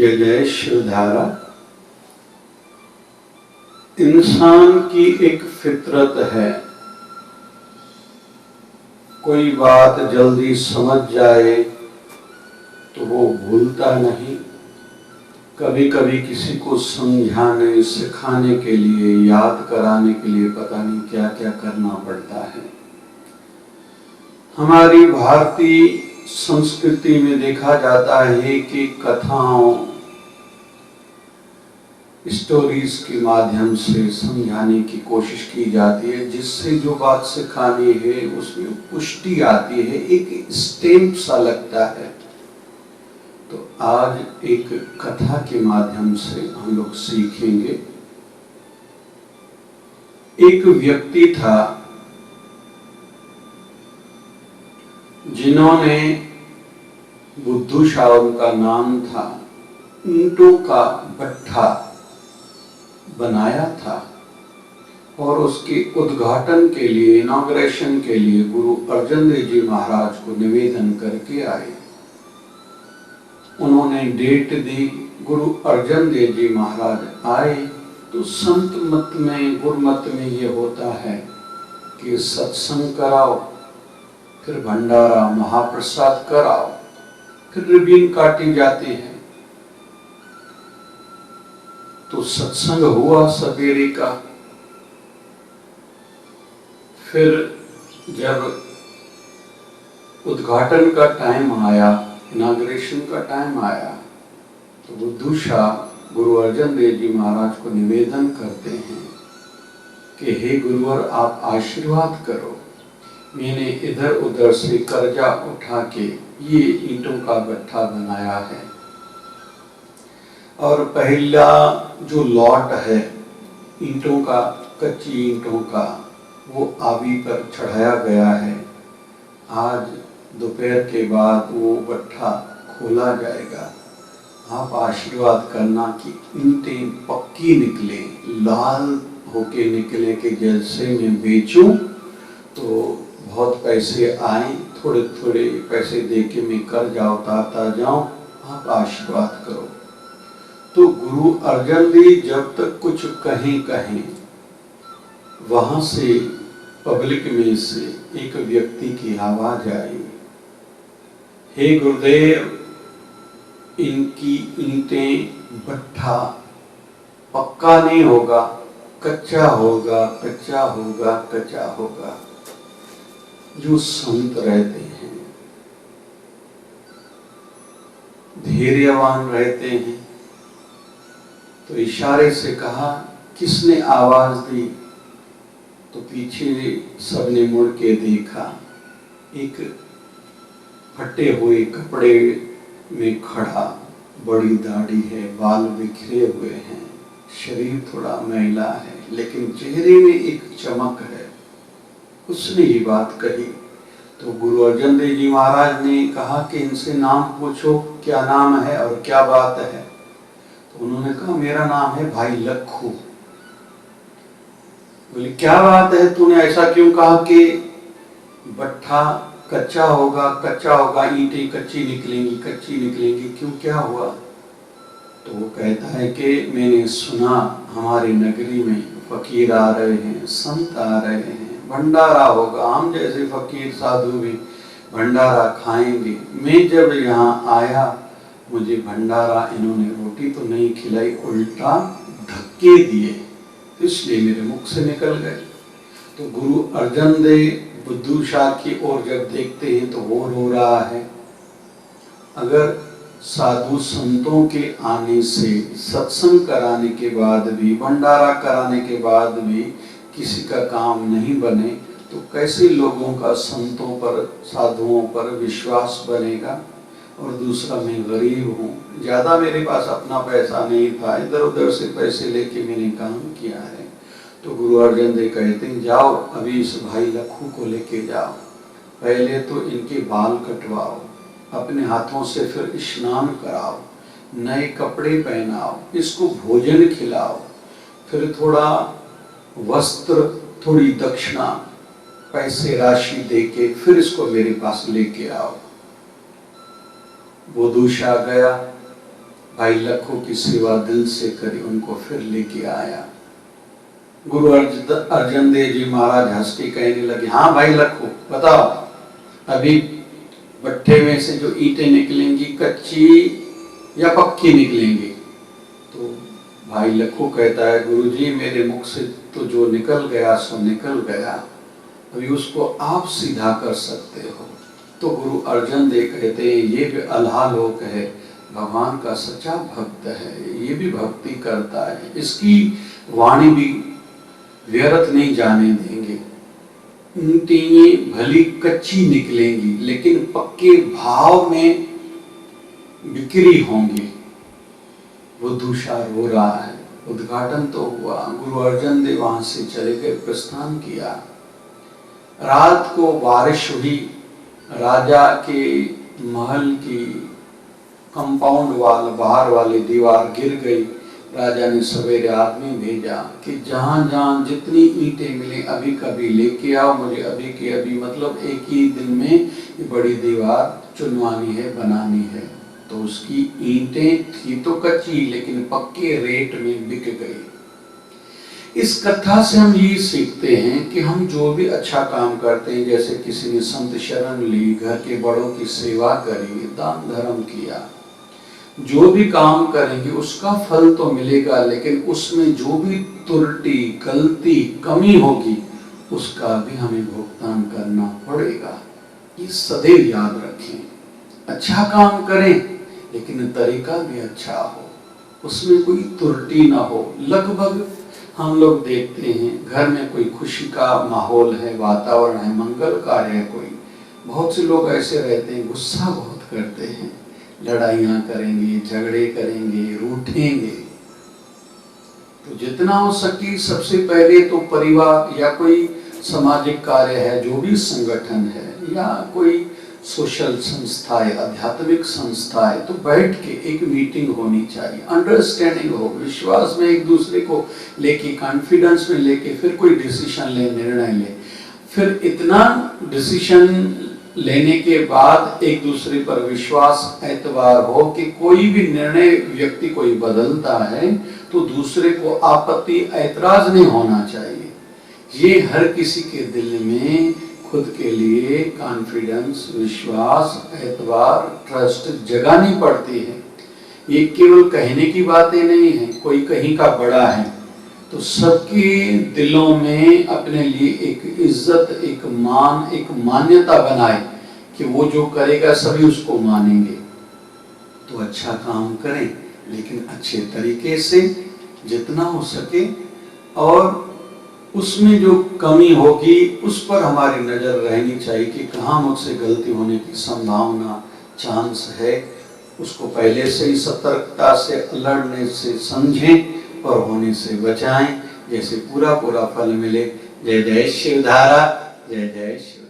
जय जय शिवधारा। इंसान की एक फितरत है, कोई बात जल्दी समझ जाए तो वो भूलता नहीं। कभी कभी किसी को समझाने सिखाने के लिए, याद कराने के लिए पता नहीं क्या क्या करना पड़ता है। हमारी भारतीय संस्कृति में देखा जाता है कि कथाओं, स्टोरीज के माध्यम से समझाने की कोशिश की जाती है, जिससे जो बात सिखानी है उसमें पुष्टि आती है, एक स्टैम्प सा लगता है। तो आज एक कथा के माध्यम से हम लोग सीखेंगे। एक व्यक्ति था जिन्होंने, बुद्धू शाह उनका नाम था, ईंटों का भट्ठा बनाया था और उसके उद्घाटन के लिए, इनॉग्रेशन के लिए गुरु अर्जन देव जी महाराज को निवेदन करके आए। उन्होंने डेट दी, गुरु अर्जन देव जी महाराज आए। तो संत मत में, गुरुमत में ये होता है कि सत्संग कराओ, फिर भंडारा महाप्रसाद कराओ, फिर रिबीन काटी जाती है। तो सत्संग हुआ सवेरे का। फिर जब उद्घाटन का टाइम आया, इनॉग्रेशन का टाइम आया, तो बुद्धू शाह गुरु अर्जन देव जी महाराज को निवेदन करते हैं कि हे गुरुवर, आप आशीर्वाद करो। मैंने इधर उधर से कर्जा उठा के ये ईंटों का भट्ठा बनाया है और पहला जो लॉट है ईंटों का, कच्ची ईंटों का, वो आवी पर चढ़ाया गया है। आज दोपहर के बाद वो भट्ठा खोला जाएगा। आप आशीर्वाद करना कि ईंटें पक्की निकले, लाल होके निकले, कि जैसे मैं बेचूं तो बहुत पैसे आए, थोड़े थोड़े पैसे दे के मैं कर्जा उतारता जाऊं, आप आशीर्वाद करो। तो गुरु अर्जन देव जब तक कुछ कहें, वहां से पब्लिक में से एक व्यक्ति की आवाज आई, हे गुरुदेव, इनकी ईंटें भट्ठा पक्का नहीं होगा, कच्चा होगा, कच्चा होगा, कच्चा होगा। जो संत रहते हैं, धैर्यवान रहते हैं, तो इशारे से कहा, किसने आवाज दी? तो पीछे सबने मुड़ के देखा, एक फटे हुए कपड़े में खड़ा, बड़ी दाढ़ी है, बाल बिखरे हुए हैं, शरीर थोड़ा मैला है, लेकिन चेहरे में एक चमक है। उसने ये बात कही। तो गुरु अर्जन देव जी महाराज ने कहा कि इनसे नाम पूछो, क्या नाम है और क्या बात है। तो उन्होंने कहा, मेरा नाम है भाई लखू। बोले, क्या बात है, तूने ऐसा क्यों कहा कि भट्ठा कच्चा होगा, कच्चा होगा, ईंटें कच्ची निकलेंगी, कच्ची निकलेंगी, क्यों, क्या हुआ? तो वो कहता है कि मैंने सुना हमारी नगरी में फकीर आ रहे हैं, संत आ रहे हैं, भंडारा होगा, हम जैसे फकीर साधु भी भंडारा खाएंगे। मैं जब यहाँ आया, मुझे भंडारा इन्होंने रोटी तो नहीं खिलाई, उल्टा धक्के दिए, इसलिए मेरे मुख से निकल गए। तो गुरु अर्जन देव बुद्धू शाह की ओर जब देखते हैं तो वो रो रहा है। अगर साधु संतों के आने से, सत्संग कराने के बाद भी, भंडारा कराने के बाद भी किसी का काम नहीं बने, तो कैसे लोगों का संतों पर, साधुओं पर विश्वास बनेगा? और दूसरा, मैं गरीब हूँ, ज़्यादा मेरे पास अपना पैसा नहीं था, इधर उधर से पैसे लेके मैंने काम किया है। तो गुरु अर्जन देव कहते हैं, जाओ अभी इस भाई लखू को लेके जाओ, पहले तो इनके बाल कटवाओ, अपने हाथों से फिर स्नान कराओ, नए कपड़े पहनाओ, इसको भोजन खिलाओ, फिर थोड़ा वस्त्र, थोड़ी दक्षिणा, पैसे राशि देके फिर इसको मेरे पास लेके आओ। बुद्धू शाह गया, भाई लखो की सेवा दिल से करी, उनको फिर लेके आया। गुरु अर्जन देव जी महाराज हंस के कहने लगे, हाँ भाई लखो बताओ, अभी भट्ठे में से जो ईंटें निकलेंगी कच्ची या पक्की निकलेंगी? तो भाई लखो कहता है, गुरुजी मेरे मुख से तो जो निकल गया सो निकल गया, अभी उसको आप सीधा कर सकते हो। तो गुरु अर्जन देव कहते हैं, ये भी अल्लाह लोक है, भगवान का सच्चा भक्त है, ये भी भक्ति करता है, इसकी वाणी भी व्यर्थ नहीं जाने देंगे। ईंटें भली कच्ची निकलेंगी लेकिन पक्के भाव में बिक्री होंगी। वो दूषार हो रहा है, उद्घाटन तो हुआ, गुरु अर्जन देव वहां से चले गए, प्रस्थान किया। रात को बारिश हुई, राजा के महल की कंपाउंड वाल बाहर वाली दीवार गिर गई। राजा ने सवेरे आदमी भेजा कि जहां जहां जितनी ईंटें मिले अभी कभी लेके आओ, मुझे अभी के अभी, मतलब एक ही दिन में ये बड़ी दीवार चुनवानी है, बनानी है। तो उसकी ईंटें थी तो कच्ची लेकिन पक्के रेट में बिक गई। इस कथा से हम ये सीखते हैं कि हम जो भी अच्छा काम करते हैं, जैसे किसी ने संत शरण ली, घर के बड़ों की सेवा करी, दान धर्म किया, जो भी काम करेंगे उसका फल तो मिलेगा, लेकिन उसमें जो भी त्रुटि, गलती, कमी होगी उसका भी हमें भुगतान करना पड़ेगा। ये सदैव याद रखें। अच्छा काम करें लेकिन तरीका भी अच्छा हो, उसमें कोई त्रुटि ना हो। लगभग हम लोग देखते हैं घर में कोई खुशी का माहौल है, वातावरण है, मंगल कार्य है कोई, बहुत से लोग ऐसे रहते हैं, गुस्सा बहुत करते हैं, लड़ाइयाँ करेंगे, झगड़े करेंगे, रूठेंगे। तो जितना हो सके सबसे पहले तो परिवार या कोई सामाजिक कार्य है, जो भी संगठन है या कोई सोशल संस्था है, आध्यात्मिक संस्था है, तो बैठ के एक मीटिंग होनी चाहिए, अंडरस्टैंडिंग हो, विश्वास में एक दूसरे को लेके, कॉन्फिडेंस में लेके फिर कोई डिसीजन ले, निर्णय ले। फिर इतना डिसीजन लेने के बाद एक दूसरे पर विश्वास, एतबार हो कि कोई भी निर्णय व्यक्ति कोई बदलता है तो दूसरे को आपत्ति, ऐतराज नहीं होना चाहिए। ये हर किसी के दिल में खुद के लिए कॉन्फिडेंस, विश्वास, एतबार, ट्रस्ट जगानी पड़ती है। ये केवल कहने की बातें नहीं है, कोई कहीं का बड़ा है तो सबके दिलों में अपने लिए एक इज्जत, एक मान, एक मान्यता बनाए कि वो जो करेगा सभी उसको मानेंगे। तो अच्छा काम करें लेकिन अच्छे तरीके से, जितना हो सके, और उसमें जो कमी होगी उस पर हमारी नजर रहनी चाहिए कि कहाँ मुझसे गलती होने की संभावना, चांस है। उसको पहले से ही सतर्कता से, लड़ने से समझें और होने से बचाएं, जैसे पूरा पूरा फल मिले। जय जय शिवधारा, जय जय शिव।